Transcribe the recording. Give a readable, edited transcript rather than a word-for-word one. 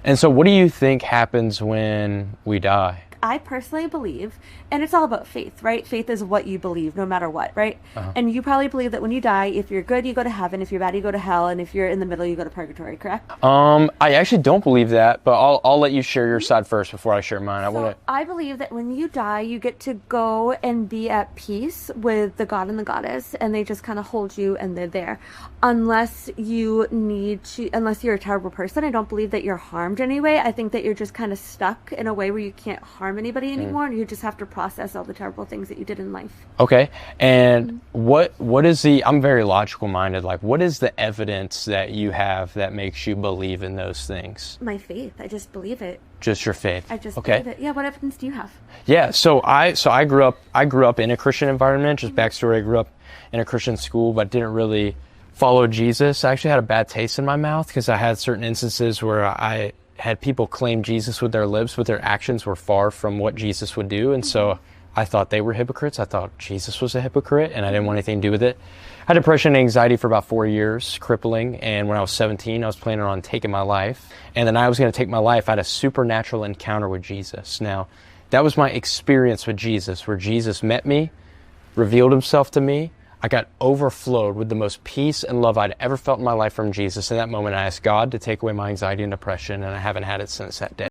And so what do you think happens when we die? I personally believe, and it's all about faith, right? Faith is what you believe, no matter what, right? And you probably believe that when you die, if you're good, you go to heaven. If you're bad, you go to hell. And if you're in the middle, you go to purgatory, correct? I actually don't believe that, but I'll let you share your side first before I share mine. I believe that when you die, you get to go and be at peace with the God and the goddess, and they just kind of hold you and they're there. Unless you're a terrible person, I don't believe that you're harmed anyway. I think that you're just kind of stuck in a way where you can't harm anybody anymore, and you just have to process all the terrible things that you did in life. Okay. And what is I'm very logical minded, like what is the evidence that you have that makes you believe in those things? My faith. I just believe it. Just your faith. I just believe it. Yeah, what evidence do you have? Yeah, so I grew up in a Christian environment. Just backstory, I grew up in a Christian school but didn't really follow Jesus. I actually had a bad taste in my mouth because I had certain instances where I had people claim Jesus with their lips, but their actions were far from what Jesus would do. And so I thought they were hypocrites. I thought Jesus was a hypocrite, and I didn't want anything to do with it. I had depression and anxiety for about 4 years, crippling. And when I was 17, I was planning on taking my life. And then I was going to take my life. I had a supernatural encounter with Jesus. Now, that was my experience with Jesus, where Jesus met me, revealed himself to me. I got overflowed with the most peace and love I'd ever felt in my life from Jesus. In that moment, I asked God to take away my anxiety and depression, and I haven't had it since that day.